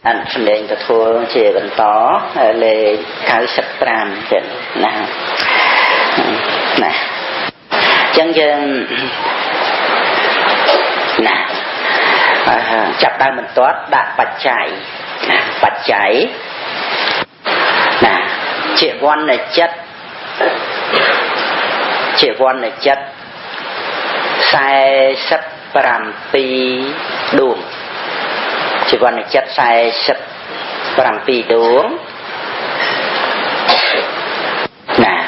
anh xem lên cái thua chỉ vẫn có lệ khảo sát tram chuyện nè nè chân chân nè chặt đai mình toát đã bạch chảy nè chị quan này chất sai sắp làm pi đuông chỉ còn chất sai sắp làm pi đuông nè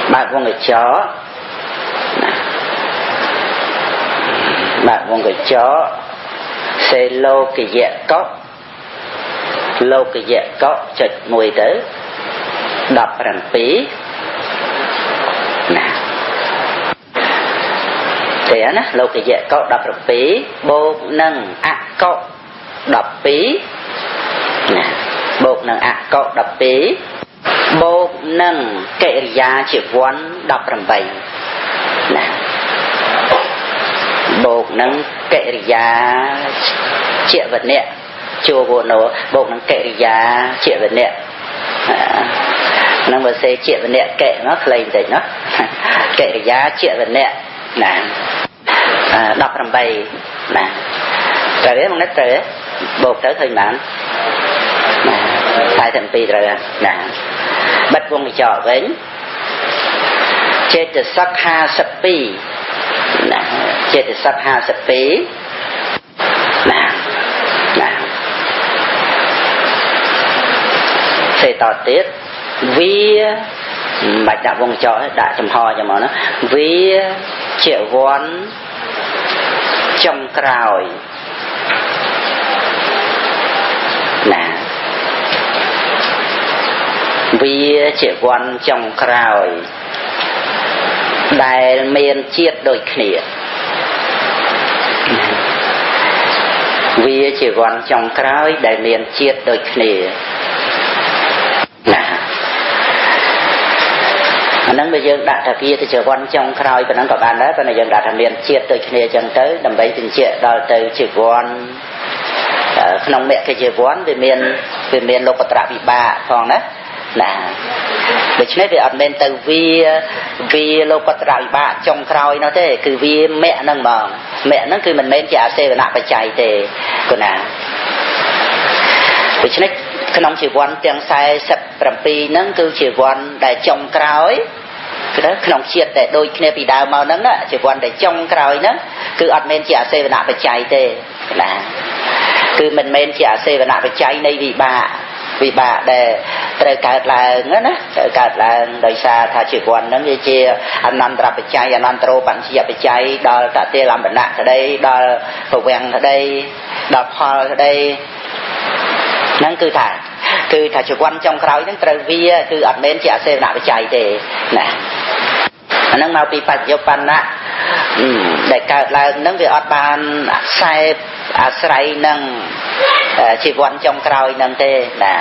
bạn con người chó nè bạn con người chó xe lô cái dạ có chật mùi tới đọc làm pi nè thế á lâu cái dạ có đọc được phí bộ nâng có đọc phí nè bộ nâng có đọc phí bộ nâng kệ giá chỉ quán đọc làm bầy nè bộ nâng kệ giá triệu vật nè chùa bộ nổ bộ nâng kệ giá triệu vật nè nâng vật xe triệu vật nè kệ nó lên rồi nó kệ giá triệu vật nè nè đọc làm bầy nè trời ấy bằng nét trời ấy bột tới thời mãn nè hai thành pi rồi nè bắt quân trò với chết từ sắc ha sập pi nè chết từ sắc ha sập pi nè nè xây tỏ tiết vì bạch đạo quân trò đã chầm ho cho mà nó vì triệu vốn trong cào nè vì triệu quan trong cào đại miền chiết đôi khỉa vì triệu quan trong cào đại miền chiết đôi khỉa nè nâng bây giờ đạt thật kia thì chờ quan trong khơi và nâng có bàn đó và này dân đạt thật miền chiết từ kia chân tới đầm bấy tình chuyện đòi từ chữ quan nông mẹ cái chữ quan về miền lục trạ bị bà còn đó nè để cho nên về ở bên từ vì lục trạ bị bà trong khơi nó thế cứ vì mẹ nâng mà mẹ nó cứ mình men trả xe và nạp phải chạy thì còn nè để cho nên cái nông chữ quan tiếng sai sập làm pi nó cứ chữ quan đại trong khơi cái đó nông chiết để đôi khi bị đào màu nắng á chỉ quan để trong khơi nó cứ ăn men trả xe và nạp phải chạy thì là cứ mình men trả xe và nạp phải chạy đây vì bà để trời cạt là nó trời cạt là đời xa thà chữ quan nó như chia anh nằm ra phải chạy anh ăn trâu bạn chỉ phải chạy đó cả tia làm bệnh nặng ở đây đó cầu vàng ở đây đó hoa ở đây nó cứ thả chữ quan trong khơi nó trời vi cứ ăn men trả xe và nạp phải chạy thì nè nó mau bị phạt vô pan á để cạt là nó về ở bàn sai say nâng chỉ quan trong khơi nâng thế nè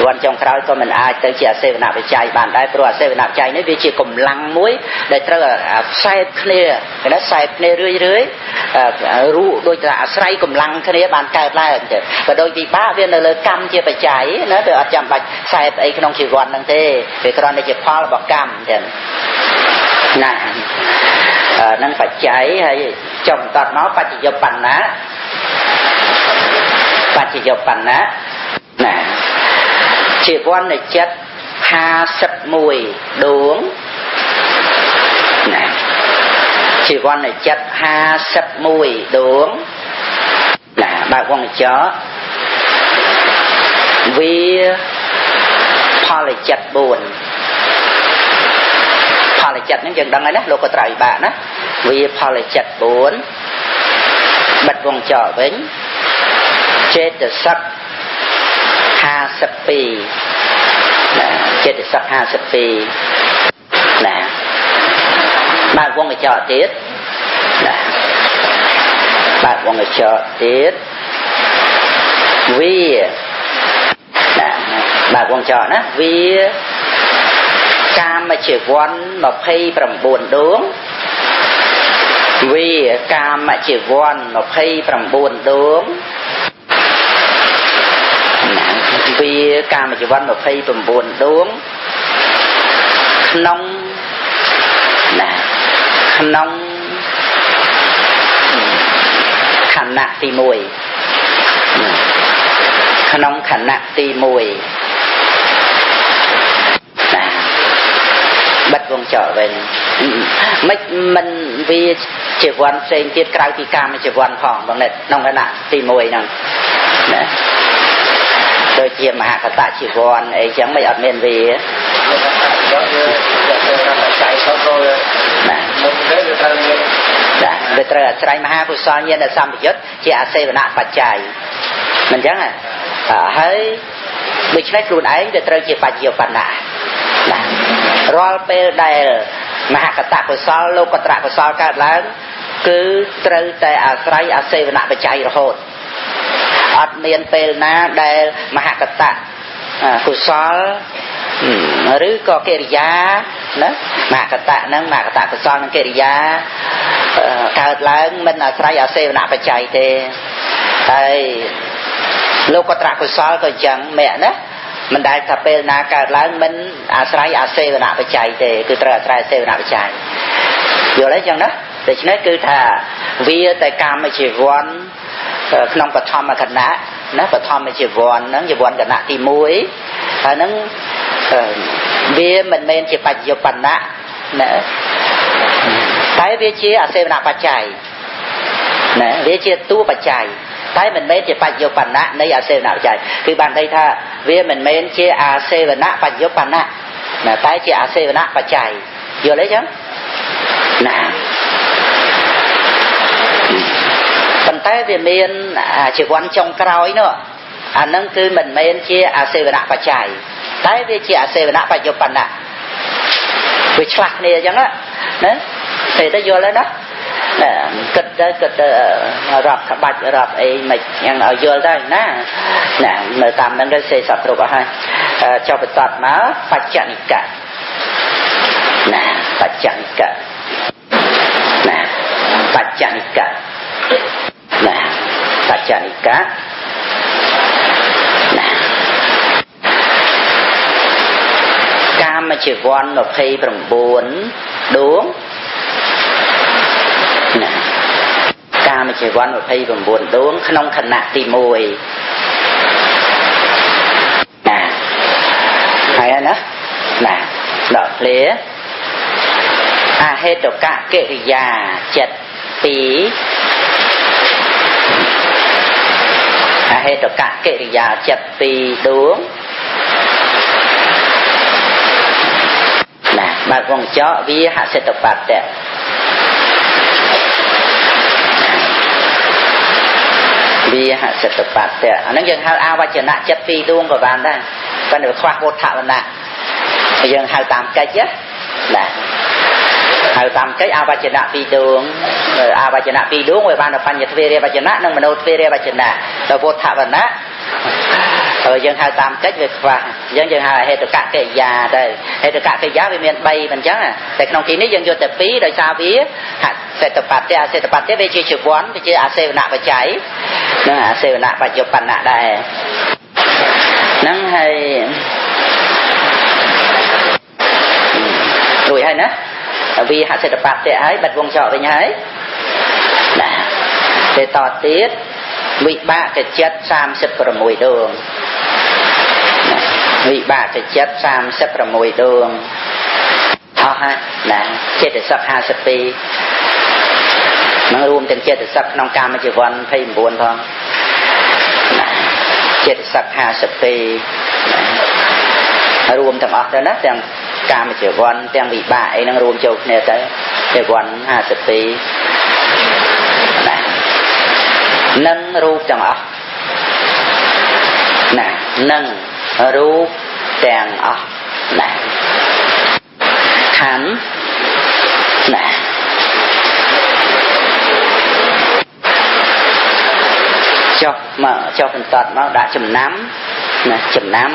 quan trong khơi có mình ai tới chia xe nạp phải chạy bàn đây pro xe nạp chạy nó vì chỉ cùng lăng muối để trơ sai kia cái nó sai kia rưỡi ru đôi là say cùng lăng kia bàn cài lại và đôi vì ba viên là cam chia phải chạy nó được chậm bạch sai ấy cái nông chỉ quan nâng thế vì cái đó này chỉ pha là bọc cam thì nè nâng phải chạy hay trồng tọt nó phải chỉ dùng bàn á và chỉ dùng bàn á nè chỉ quan này chất ha sập mùi đúng nè chỉ quan này chất ha sập mùi đúng nè bà con này chó vì pha lại chất buồn pha lại chất những chuyện đăng ấy đó lô có trời bạn á vì pha lại chất buồn bật vòng trò với chết được sắc ha sập pi chết được sắc ha sập pi nè ba con người trò tiết nè ba con người trò tiết vì nè ba con trò đó vì cam mà chỉ quan mà phay bằng buồn đúng vì cam mà chỉ quan mà phay bằng buồn đúng vì cả một cái văn một phay tầm buồn đuống nông nè nông khả nạ tì mùi nông khả nạ tì mùi nè bắt vòng trở về mình vì chỉ quan xem tiết cao thì cam chỉ quan phòng bằng này nông khả nạ tì mùi nè đôi khi mà hạ tạ chỉ quan ấy chẳng mấy ở miền vì về trời trời mà ha phụ so nhiên là sam nhất chỉ à xe và nạ bạch chạy mình chẳng à hơi bị chết luôn ấy về trời chỉ bạch nhiều bạch nạ rồi về đây mà hạ tạ phụ so lâu có tạ phụ so cả lớn cứ trời tại à say à xe và nạ bạch chạy rồi hồn ở miền tây na đây mà hạ tạ phụ soหรือก็กิริยานะมากตะนั่งมากตะกุศลนั่งกิริยาเกิดឡើងមិនអាស្រ័យអាសេវនៈបច្ច័យទេហើយលោកតរកុសលក៏ចឹងមែនណាមិនដែលថាពេលណាកើតឡើងមិនអាស្រ័យអាសេវនៈបច្ច័យទេគឺត្រូវអាស្រ័យអាសេវនៈបច្ច័យយល់ទេចឹងណាដូច្នេះគឺថាវាតែកាមជីវ័នក្នុងបឋមគណៈណាបឋមជីវ័នហ្នឹងជីវ័នគណៈទី1ហើយហ្នឹងវាមិនមែនជាបច្ចុប្បន្នៈណាតែវាជាអសេវនៈបច្ច័យណាវាជាតួបច្ច័យតែមិនមែនជាបច្ចុប្បន្នៈនៃអសេវនៈបច្ច័យគឺបានន័យថាវាមិនមែនជាអសេវនៈបច្ចុប្បន្នៈណាតែជាអសេវនៈបច្ច័យយល់ទេចឹងណាប៉ុន្តែវាមានជីវ័នចុងក្រោយនោះអានឹងគឺមិនមែនជាអសេវនៈបច្ច័យតែវាជាអសេវនៈបច្ចុប្បន្នៈវាឆ្លាស់គ្នាអញ្ចឹងណាទេទៅយល់ហើយណាគិតទៅរាប់ក្បាច់រាប់អីមិនយ៉ាងឲ្យយល់ទៅណាមើលតាមហ្នឹងទៅសេសត្វគ្រប់អស់ហើយចុះបន្តមកបច្ចនិកៈណាបច្ចនិកៈណាបច្ចនិកៈណាបច្ចនិកៈណាកាមជីវ័ន29ដួងណាកាមជីវ័ន29ដួងក្នុងខណៈទី1ណាហើយណាដល់ភ្លាអហេតុកកិរិយាចិត្ត2អហេតុកកិរិយាចិត្ត2ដួងបើកងចោវាហសិតបត្តៈវាហសិតបត្តៈអាហ្នឹងយើងហៅអវចនៈចិត្ត2ដួងក៏បានដែរប៉ុន្តែខ្វះវុទ្ធវណ្ណៈយើងហៅតាមកិច្ចណាហៅតាមកិច្ចអវចនៈ2ដួងអវចនៈ2ដួងវាបានបញ្ញទ្វេរវចនៈនិងមនោទ្វេរវចនៈទៅវុទ្ធវណ្ណៈហើយយើងហៅតាមកិច្ចវាខ្វះអញ្ចឹងយើងហៅហេតុកកិរិយាទៅហេតុកកិរិយាវាមាន3មិនអញ្ចឹងតែក្នុងទីនេះយើងយកតែ2ដោយសារវាហសេតបត្តៈអសេតបត្តៈវាជាជីវ័នវាជាអសេវនៈបច្ច័យនិងអសេវនៈបច្ចុប្បន្នៈដែរហ្នឹងហើយរួចហើយណាវាហសេតបត្តៈហើយបាត់វងចោលវិញហើយណាទៅតទៀតវិបាកចិត្ត36ដួងវិបាកចិត្ត36ដួងអស់ហើយណាចេតសិក52នឹងរួមទាំងចេតសិកក្នុងកាមជីវ័ន29ផងណាចេតសិក52រួមទាំងអស់ទៅណាទាំងកាមជីវ័នទាំងវិបាកអីនឹងរួមចូលគ្នាទៅជីវ័ន52ណានឹងរូបទាំងអស់ណានឹងរូបទាំងអស់ណាខណ្ឌណាចុះបន្តមកដាក់ចំណាំណាចំណាំ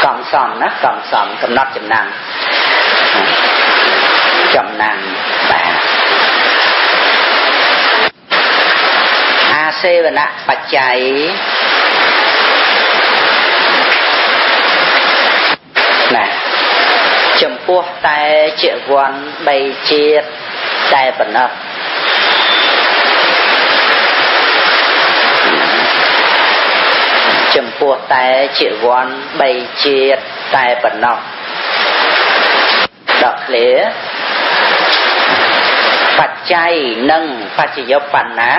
កងសំណាកងសំកំណត់ចំណាំបាទអាសេវនៈបច្ច័យ nè chấm pua tai triệu quan bay chia tai bẩn ấp chấm pua tai triệu quan bay chia tai bẩn ấp đọc lẽปัจจัยนึ่งปัจจยปันนะ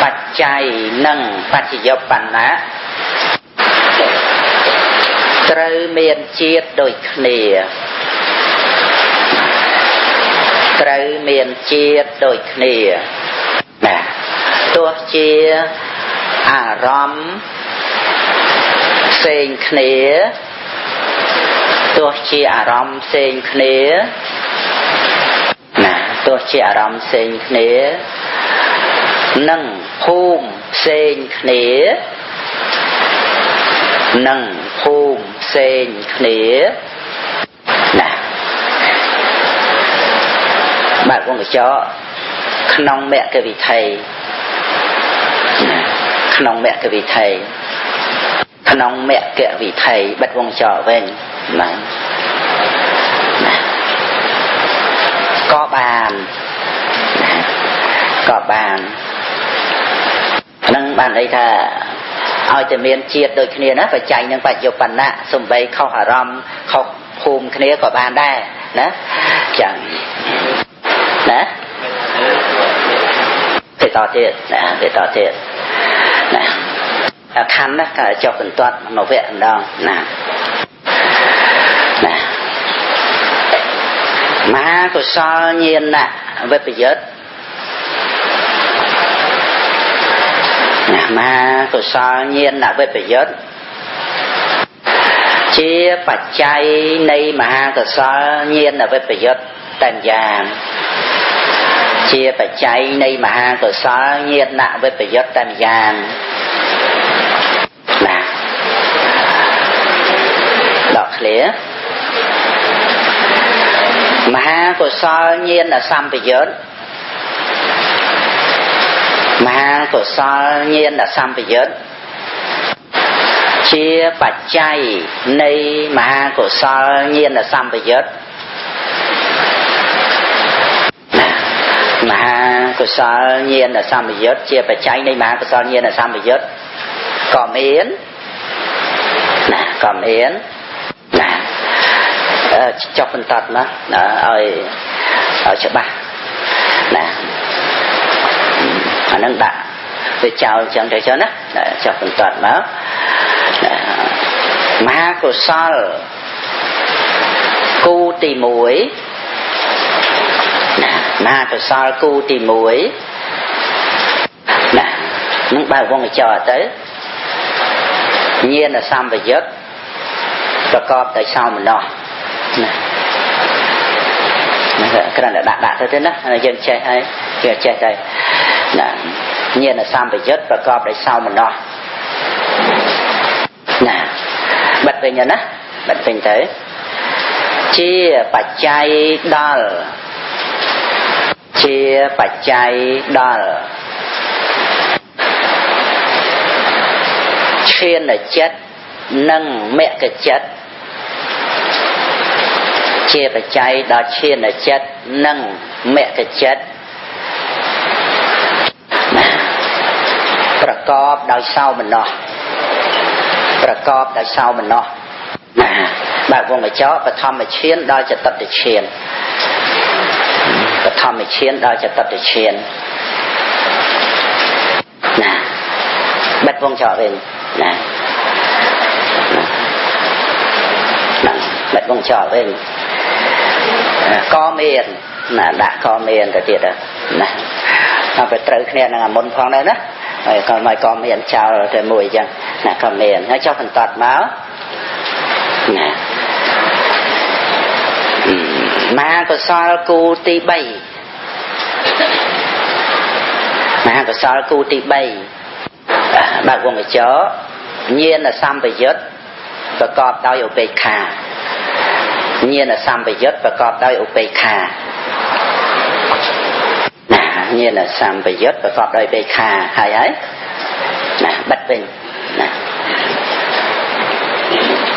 ปัจจัยนึ่งปัจจยปันนะត្រូវមានជាតិដូចគ្នាត្រូវមានជាតិដូចគ្នាណាទោះជាអារម្មណ៍ផ្សេងគ្នាទោះជាអារម្មណ៍ផ្សេងគ្នាណាទោះជាអារម្មណ៍ផ្សេងគ្នានិងភូមិផ្សេងគ្នានិងភូមិផ្សេងគ្នាណាបាទវងកញ្ចក់ក្នុងមគ្គវិធីក្នុងមគ្គវិធីក្នុងមគ្គវិធីបាត់វងកញ្ចក់វិញណាក៏បានក៏បាននឹងបានន័យថាឲ្យតែមានជាតិដូចគ្នាណាបច្ច័យនឹងបច្ចុប្បន្នៈសំបីខុសអារម្មណ៍ខុសភូមិគ្នាក៏បានដែរណាចឹងណាទៅតទៀតណាទៅតទៀតណាខណ្ឌណាក៏ចុះបន្ទាត់មកវគ្គម្ដងណាណាមហាកុសលញាណវិបយុត្តមហាកុសលញាណវិបយុត្តជាបច្ច័យនៃមហាកុសលញាណវិបយុត្តតែម្យ៉ាងជាបច្ច័យនៃមហាកុសលញាណវិបយុត្តតែម្យ៉ាងណាដល់ឃ្លាមហាកុសលញាណសម្បយុត្តមហាកុសលញាណសម្បយុត្តជាបច្ច័យនៃមហាកុសលញាណសម្បយុត្តមហាកុសលញាណសម្បយុត្តជាបច្ច័យនៃមហាកុសលញាណសម្បយុត្តក៏មានណាក៏មានណាចុះបន្តណាឲ្យច្បាស់ណាអានឹងដាក់ទៅចោលចឹងទៅចុះណាចុះបន្តមកមហាកុសលគូទី1ណាមហាកុសលគូទី1ណានឹងបើវងកញ្ចក់ទៅញាណសម្បយុត្តប្រកបដោយសោមនស្សណាគ្រាន់តែដាក់ទៅទេណាយើងចេះហើយគេចេះទៅណាញាណសម្បយុត្តប្រកបដោយសោមនស្សណាបិទវិញណាបិទវិញទៅជាបច្ច័យដល់ជាបច្ច័យដល់ឈានចិត្តនិងមគ្គចិត្តជាបច្ច័យដល់ឈានចិត្តនិងមគ្គចិត្តប្រកបដោយសោមនស្សប្រកបដោយសោមនស្សណាបើវងកញ្ចក់បឋមឈានដល់ចតុតឈានបឋមឈានដល់ចតុតឈានណាបិទវងកញ្ចក់វិញណាបិទវងកញ្ចក់វិញក៏មានណាដាក់ក៏មានទៅទៀតណាเอาไปត្រូវគ្នានឹងអាមុនផងដែរណាហើយក៏មកក៏មានចោលតែមួយអញ្ចឹងណាក៏មានហើយចុះបន្តមកណាមហាកុសលគូទី3មហាកុសលគូទី3បើកវងកញ្ចក់ញាណសម្បយុត្តប្រកបដោយឧបេក្ខាញាណសម្បយុត្តប្រកបដោយឧបេក្ខាណាញាណសម្បយុត្តប្រកបដោយឧបេក្ខាហើយណាបិទវិញណា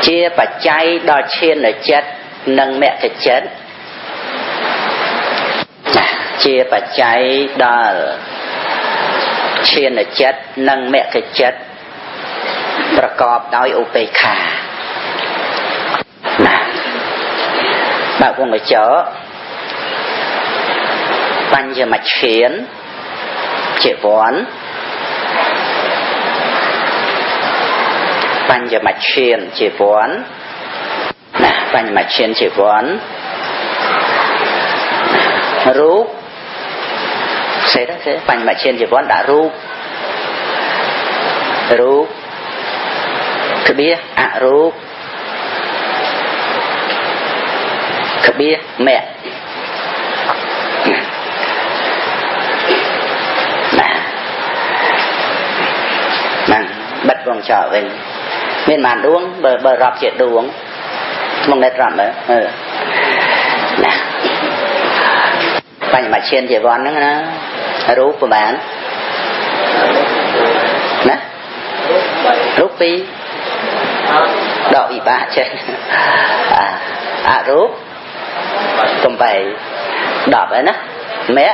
chia bạch chay đo chiên ở chất nâng mẹ cái chất chia bạch chay đo chiên ở chất nâng mẹ cái chấtประกอบដោយឧបេក្ខាណាបើគង់ចោបញ្ញមច្ឆានជាវ័នបញ្ញមច្ឆានជាវ័នណាបញ្ញមច្ឆានជាវ័នរូបស្អីដែរបញ្ញមច្ឆានជាវ័នដាក់រូបក្បៀសអរូបក្បៀសមៈណាបិទវងចោលវិញមានបានដួងបើរាប់ជាដួងក្នុងនេះរាប់មើលណាបញ្ញមច្ឆានជាវ័នហ្នឹងណារូបប្រហែលណារូបពីរដកវិបាកចេះអរូបកំបី10ហើយណាមៈ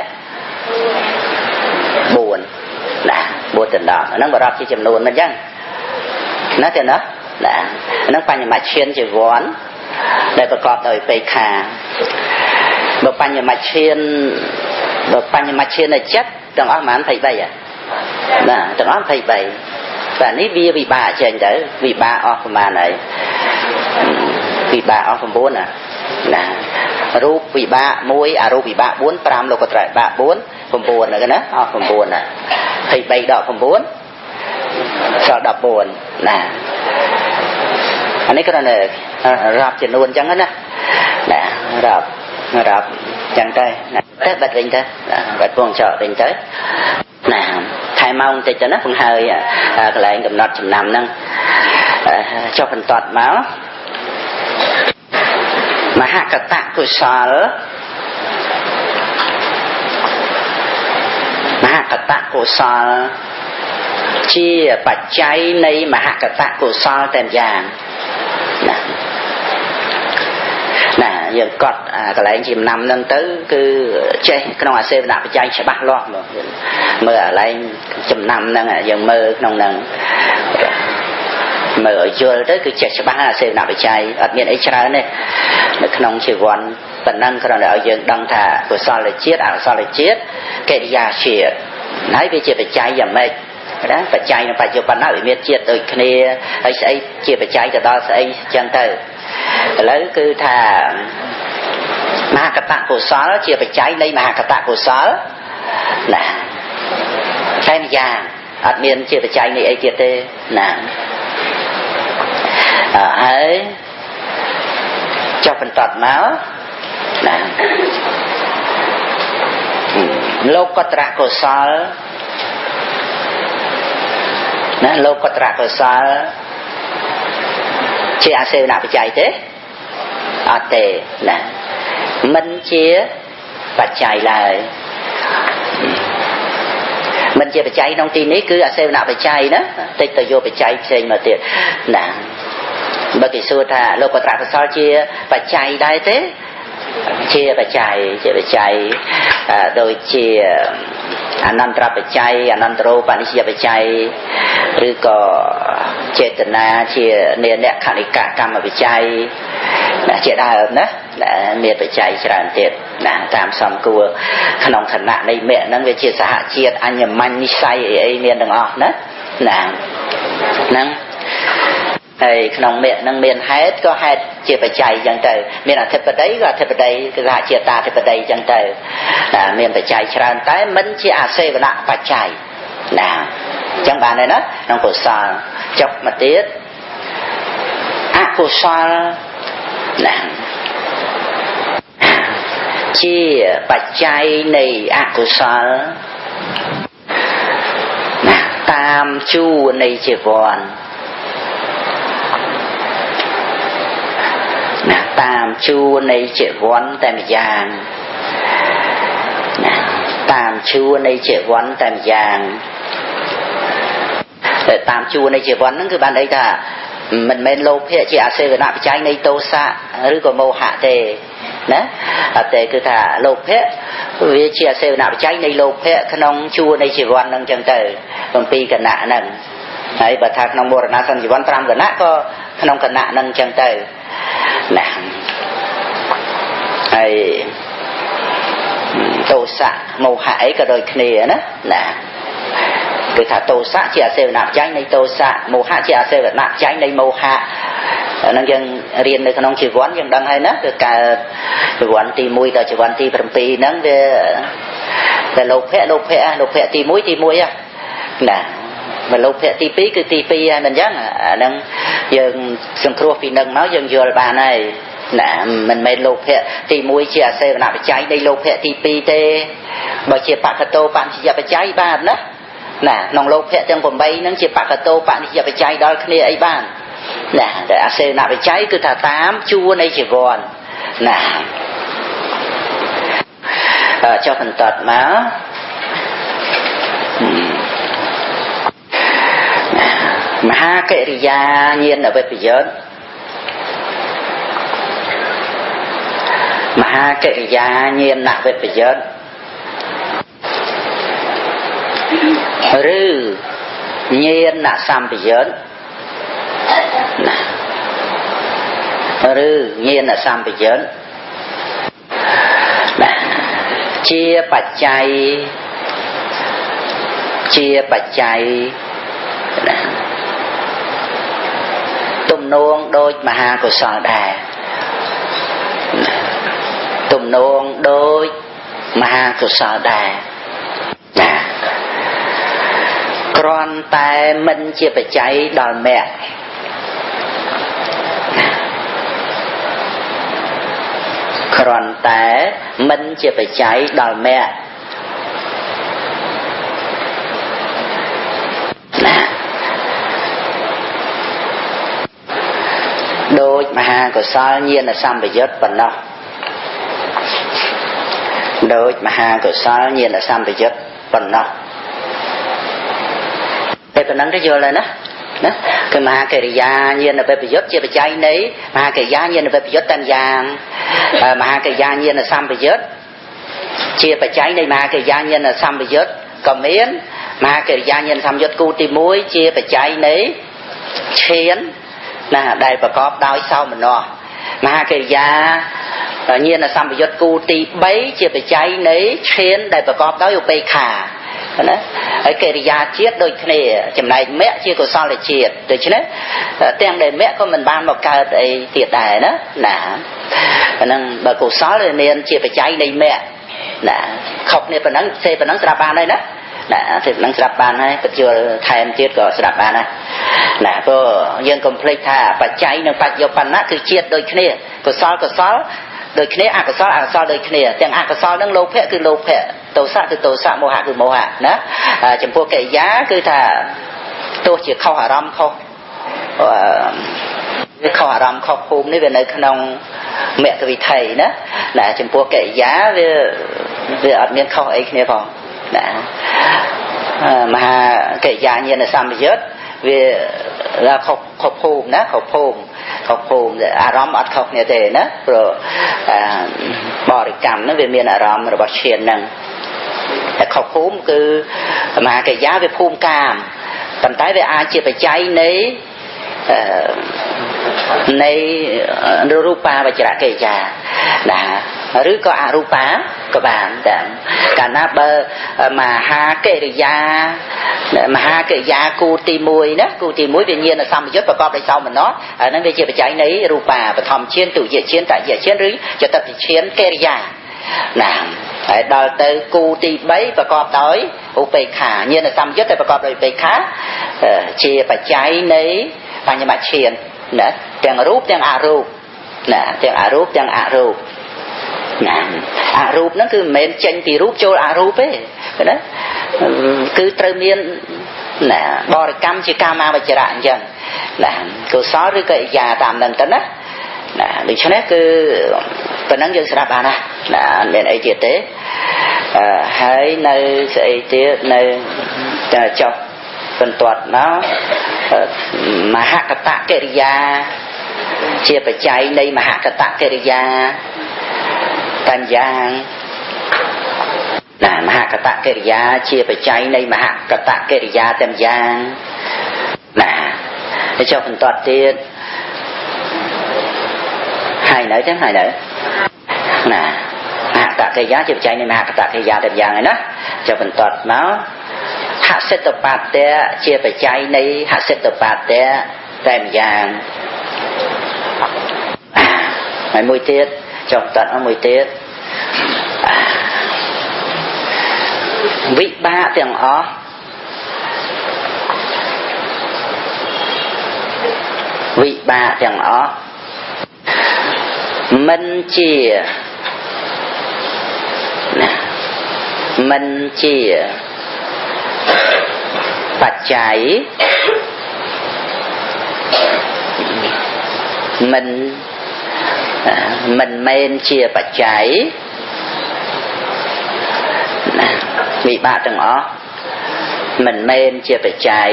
4ណា4ទៅ10ហ្នឹងបើរាប់ជាចំនួនមិនអញ្ចឹងណាទេណាហ្នឹងបញ្ញមច្ឆានជាវ័នដែលប្រកបដោយបេក្ខាបើបញ្ញមច្ឆាននៃចិត្តទាំងអស់ប្រហែល23ណាទាំងអស់23តែនេះវាវិបាកចេញទៅវិបាកអស់ប្រមាណហើយវិបាកអស់9ណារូបវិបាក1អរូបវិបាក4 5លោកត្រៃបាក4 9ហ្នឹងណាអស់9ណា23ដក9សល់14ណាអានេះគ្រាន់តែរាប់ចំនួនអញ្ចឹងណារាប់អញ្ចឹងទៅតែបាត់វិញទៅបាត់ពងចោលវិញទៅណាថែម៉ោងតិចទៅណាបង្ហើយកន្លែងកំណត់ចំណាំហ្នឹងចុះបន្តមកមហកតកុសលមហកតកុសលជាបច្ច័យនៃមហកតកុសលតែម្យ៉ាងណាយើងកត់កន្លែងចំណាំហ្នឹងទៅគឺចេះក្នុងអាសេវនបច្ច័យច្បាស់លាស់មកមើលកន្លែងចំណាំហ្នឹងយើងមើលក្នុងហ្នឹងមើលឲ្យយល់ទៅគឺចេះច្បាស់អាសេវនបច្ច័យអត់មានអីច្រើនទេនៅក្នុងជីវ័នប៉ុណ្ណឹងគ្រាន់តែឲ្យយើងដឹងថាកុសលជាតិអកុសលជាតិកិរិយាជាតិហើយវាជាបច្ច័យយ៉ាងម៉េចណាបច្ច័យនៅបច្ចុប្បន្នវាមានជាតិដូចគ្នាហើយស្អីជាបច្ច័យទៅដល់ស្អីចឹងទៅឥឡូវគឺថាមហកតកុសលជាបច្ច័យនៃមហកតកុសលណាតែម្យ៉ាងអត់មានជាបច្ច័យនៃអីទៀតទេណាហើយចុះបន្តមកណាលោកត្រកុសលណាលោកត្រកុសលជាអាសេវនបច្ច័យទេអត់ទេណាមិនជាបច្ច័យឡើយមិនជាបច្ច័យក្នុងទីនេះគឺអាសេវនបច្ច័យណាតិចទៅយកបច្ច័យផ្សេងមកទៀតណាបើគេសួរថាលោកត្រកុសលជាបច្ច័យដែរទេជាបច្ច័យដូចជាអនន្តរបច្ច័យអនន្តរោបនិស្សយបច្ច័យឬក៏ចេតនាជានេនខនិកកម្មបច្ច័យជាដើមណាមានបច្ច័យច្រើនទៀតណាតាមសំគួរក្នុងឋានៈនៃមគ្គហ្នឹងវាជាសហជាតិអញ្ញមញ្ញនិស្ស័យអីមានទាំងអស់ណាហ្នឹងហើយក្នុងមគ្គហ្នឹងមានហេតុក៏ហេតុជាបច្ច័យអញ្ចឹងទៅមានអធិបតីក៏អធិបតីគឺសហជាតិអធិបតីអញ្ចឹងទៅមានបច្ច័យច្រើនតែមិនជាអាសេវនបច្ច័យណាអញ្ចឹងបានហើយណាក្នុងកុសលចុះមកទៀតអកុសលណាជាបច្ច័យនៃអកុសលណាតាមជួរនៃជីវ័នណាតាមជួរនៃជីវ័នតែម្យ៉ាងណាតាមជួរនៃជីវ័នតែម្យ៉ាងតែតាមជួរនៃជីវ័នហ្នឹងគឺបានន័យថា mình men lô phệ chỉ à se na trái này tô sa rồi có mô hạ tề nè tề cứ thả lô phệ vì chỉ à se na trái này lô phệ khăn ông chua này chỉ quan năng chẳng tới còn pi cả nạ năng ấy bà thạc nông mùa na sang chỉ quan trăm cả nạ có khăn ông cả nạ năng chẳng tới nè ấy tô sa mô hạ ấy cả đôi kia nè nèคือถ้าโตสะเจียเซลนับใจในโตสะโมหะเจียเซลนับใจในโมหะนั่นยังเรียนในขนมชีวันยังดังให้นะคือการวันตีมวยต่อชีวันตีประปีนั้นแต่โลภะตีมวยอ่ะนะมันโลภะตีปีคือตีปีมันยังนั่งยังสังครัวปีนึงnóยังอยู่บ้านnày nè mìnhไม่โลภะตีมวยเจียเซลนับใจในโลภะตีปีเตบ่เจียปากโตปานที่จะไปใจบ้านนะน่ะน้องโลกเพะจังผมไปนั่งเจ็บปากกระโตปะนี่จะไปใจดอลคณีไอ้บ้านน่ะแต่อาเซน่ะไปใจคือถ้าตามชูในจีวรน่ะเจ้าพันตัดมามหาเกริยาเงียนเอาไปประโยชน์มหาเกริยาเงียนหนักไปประโยชน์หรือเงียนน่ะสัมปยุตหรือเงียนน่ะสัมปยุตเจียปัจจัยตุ่มนวงโดยมหากุศลได้ตุ่มนวงโดยมหากุศลได้ครอนแต่มันจะไปใจดอลแม่ครอนแต่มันจะไปใจดอลแม่โดยมหากุศลเยียนสัมปยุตปนนะโดยมหากุศลเยียนสัมปยุตปนนะเป็นนั้นได้เยอะเลยนะคือมหาเกริยาเย็นไปประโยชน์เจียบใจนี้มหาเกริยาเย็นไปประโยชน์ตันยางมหาเกริยาเย็นสัมประโยชน์เจียบใจในมหาเกริยาเย็นสัมประโยชน์ก็เหมือนมหาเกริยาเย็นสัมประโยชน์กูตีมวยเจียบใจนี้เชียนนะได้ประกอบดาวเศร้ามันเนาะมหาเกริยาเย็นสัมประโยชน์กูตีใบเจียบใจนี้เชียนได้ประกอบดาวอยู่ไปขานะไอ้เกริยาเชียดโดยเนี่ยจำนายแม่เชียดก็ซ้อนเลยเชียดโดยฉะนั้นเตียงใดแม่ก็มันบ้านมาเกิดไอ้เตียดได้นะนะนั่งแบบกูซ้อนเลยเนี่ยเชียดไปใจในแม่นะขอบเนี่ยเป็นนังเซเป็นนังสระบานเลยนะนะเป็นนังสระบานให้ปัจจุบันไทยมันเชียดก็สระบานนะนะก็ยังคอมเพล็กซ์ท่าปัจจัยหนึ่งปัจจุบันนะคือเชียดโดยเนี่ยกูซ้อนโดยเนี่ยอักษรโดยเนี่ยแต่อักษรนั่งโลภะคือโลภะโตสะคือโตสะโมหะคือโมหะนะจำพวกเกยะคือถ้าตัวเฉียดเข้าหารำเข้าหารำเข้าภูมินี่เป็นในขนมแม่กวีไทยนะจำพวกเกยะเรื่องอัดเมียนเข้าไอ้เนี่ยพอนะมหาเกยะเนี่ยนะสัมปยุตเวลาเข้าภูมินะเข้าภูมิอารมณ์อัดเข้าเนี่ยเตนะเพราะบริกรรมนั่นเป็นเมียนอารมณ์ระบาดเชียนนั่งแต่เข้าภูมิคือมาเกยะไปภูมิกามปัจจัยไปอาเจียไปใจในรูปาปัจจระเกยะนะหรือก็อารูปาก็บานแต่การนับมหาเกริยากูตีมวยนะกูตีมวยเป็นเย็นนะซ้ำยศประกอบในเสามันเนาะนั่นเป็นเจียไปใจในรูปาปฐมเชียนตุเยเชียนแต่เยเชียนหรือจะตัดเชียนเกริยานะดาวเตอกูตีใบประกอบโดยอุเบกขาเย็นนะซ้ำยศแต่ประกอบโดยอุเบกขาเจียไปใจในปัญญาเชียนนะเตียงรูปเตียงอารูปนะเตียงอารูปเตียงอารูปนะอารูปนั่นคือเมนเจนตีรูปโจลอารูปเอ้นะคือเติมเมียนนะบริกรรมจิกามาบัจจระจังนะกูซ้อหรือก็ยาตามนั้นกันนะดิฉันนี่คือเป็นนักยังสระบานะเนี่ยไอ้เจี๊ยเต้ให้ในไอ้เจี๊ยในจบเป็นตัวnó มหากตะកិរិយាជាបច្ច័យនៃមហកតកិរិយាតាមយ៉ាងណាមហកតកិរិយាជាបច្ច័យនៃមហកតកិរិយាតាមយ៉ាងណាហើយចុះបន្តទៀតហើយនៅចឹងហើយនៅណាមហកតកិរិយាជាបច្ច័យនៃមហកតកិរិយាតាមយ៉ាងហើយណាចុះបន្តមកហសិតបតៈជាបច្ច័យនៃហសិតបតៈតាមយ៉ាងហើយមួយទៀតចុះតមួយទៀតវិបាកទាំងអស់វិបាកទាំងអស់មិនជាមិនជាបច្ច័យមិនមែនជាបច្ច័យវិបាកទាំងអស់មិនមែនជាបច្ច័យ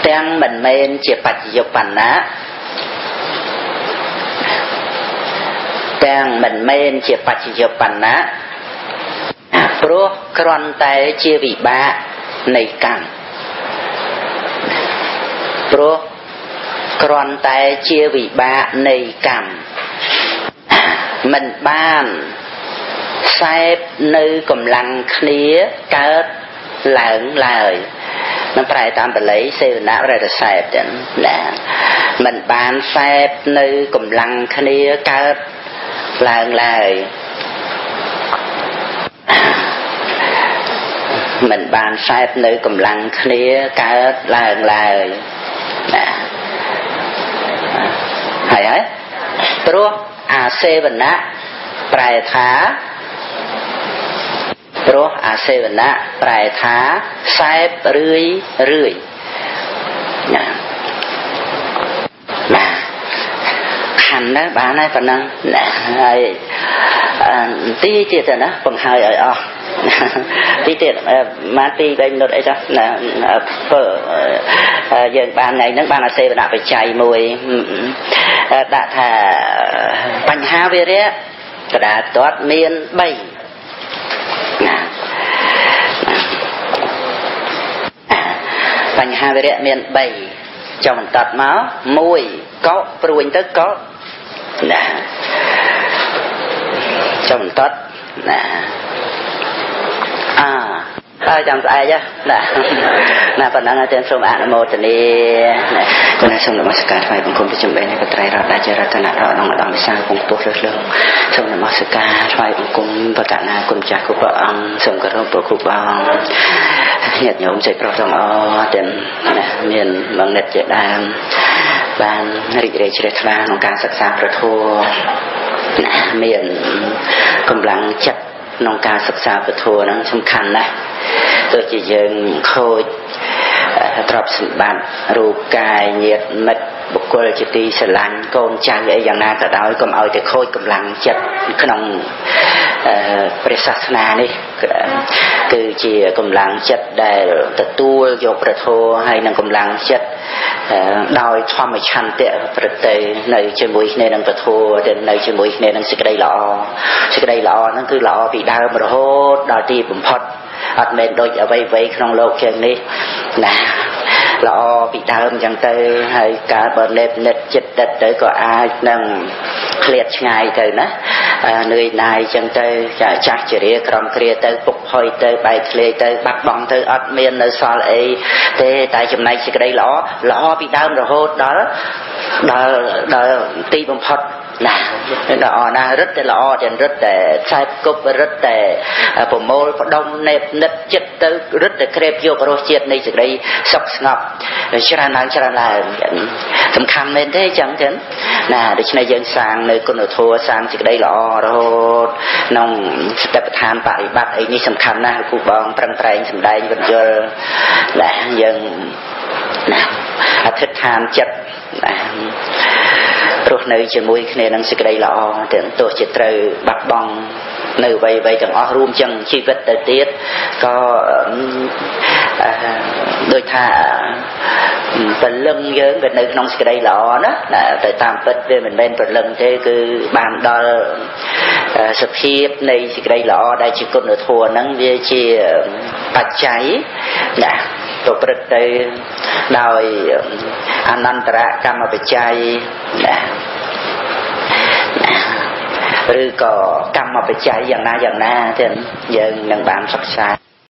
ទាំងមិនមែនជាបច្ចយុប្បន្នៈទាំងមិនមែនជាបច្ចយុប្បន្នៈព្រោះគ្រាន់តែជាវិបាកនៃកម្មព្រោះគ្រាន់តែជាវិបាកនៃកម្មមិនបានខ្សែបនៅកម្លាំងគ្នាកើតឡើងឡើយនឹងប្រែតាមបាលីសេវនៈរតសែបចឹងណាមិនបានខ្សែបនៅកម្លាំងគ្នាកើតឡើងឡើយមិនបានខ្សែបនៅកម្លាំងគ្នាកើតឡើងឡើយណាហើយព្រោះអាសេវនៈប្រែថាព្រោះអាសេវនៈប្រែថាខ្សែបរឿយណាខណ្ឌណាបានហើយប៉ុណ្ណឹងណាហើយទីទៀតណាបង្ហើយឲ្យអស់ទីទៀតមក2 3មីនិតអីចុះណាយើងបានថ្ងៃហ្នឹងបានអាសេវនៈបច្ច័យមួយដាក់ថាបញ្ហាវិរៈកដាតតមាន3ណាបញ្ហាវិរៈមាន3ចុះបន្តមក1កោព្រួញទៅកោណាចុះបន្តណាហើយចាំស្អែកណាប៉ុណ្ណឹងអញ្ចឹងសូមអនុមោទនាគុណសូមនមស្ការថ្វាយបង្គំប្រជុំបីនៃបត្រៃរតដែលជារតនៈរតក្នុងម្ដងវិសាលពងពោះលើលើសូមនមស្ការថ្វាយបង្គំបតនាគុណចាស់គ្រប់ព្រះអង្គសូមគោរពព្រះគ្រូបងញាតិញោមចេញប្រុសទាំងអស់ទាំងមានបំណិតជាដើមបានរីករាយជ្រះថ្លាក្នុងការសិក្សាព្រះធម៌មានកម្លាំងចិត្តក្នុងការសិក្សាពធហ្នឹងសំខាន់ណាស់ទោះជាយើងខូចទ្រព្យសម្បត្តិរូបកាយញាតិមិត្តបុគ្គលជាទីស្រឡាញ់កូនចៅអីយ៉ាងណាក៏ដោយកុំឲ្យតែខូចកម្លាំងចិត្តក្នុងព្រះសាសនានេះគឺជាកម្លាំងចិត្តដែលទទួលយកព្រះធម៌ហើយនឹងកម្លាំងចិត្តដោយធម្មឆន្ទៈប្រតិនៅជាមួយគ្នានឹងពធទៅនៅជាមួយគ្នានឹងសេចក្តីល្អហ្នឹងគឺល្អពីដើមរហូតដល់ទីបំផុតអត់មែនដូចអ្វីៗក្នុងលោកជាងនេះណាល្អពីដើមអញ្ចឹងទៅហើយការបើនេបនិតចិត្តដិតទៅក៏អាចនឹងឃ្លាតឆ្ងាយទៅណានឿយណាយអញ្ចឹងទៅចាស់ជរាក្រំគ្រាទៅពុកផុយទៅបែកធ្លាយទៅបាត់បង់ទៅអត់មាននៅសល់អីទេតែចំណែកសេចក្តីល្អពីដើមរហូតដល់ទីបំផុតណាល្អណាស់រឹតតែល្អទាំងរឹតតែខ្សែគប់រឹតតែប្រមូលផ្ដុំនេបនិតចិត្តទៅរឹតតែក្រេបយករសជាតិនៃសេចក្តីសុខស្ងប់ច្រើនឡើងសំខាន់មែនទេចឹងចឹងណាដូច្នេះយើងសាងនៅគុណធម៌សាងសេចក្តីល្អរហូតក្នុងសតិប្បដ្ឋានបរិបត្តិអីនេះសំខាន់ណាស់លោកគ្រូបងប្រឹងប្រែងសម្ដែងវិទ្យល់ណាយើងណាអធិដ្ឋានចិត្តណារស់នៅជាមួយគ្នានឹងសេចក្តីល្អទាំងទោះជាត្រូវបាត់បង់ នៅអ្វីៗទាំងអស់រួមចឹងជីវិតទៅទៀតក៏ដូចថាពលឹងយើងក៏នៅក្នុងសេចក្តីល្អណាតែតាមពិតវាមិនមែនពលឹងទេគឺបានដល់សភាពនៃសេចក្តីល្អដែលជាគុណធម៌ហ្នឹងវាជាបច្ច័យណាប្រព្រឹត្តទៅដោយអនន្តរកម្មបច្ច័យណាឬក៏កម្មបច្ច័យយ៉ាងណាទៀតយើងនឹងបានសិក្សា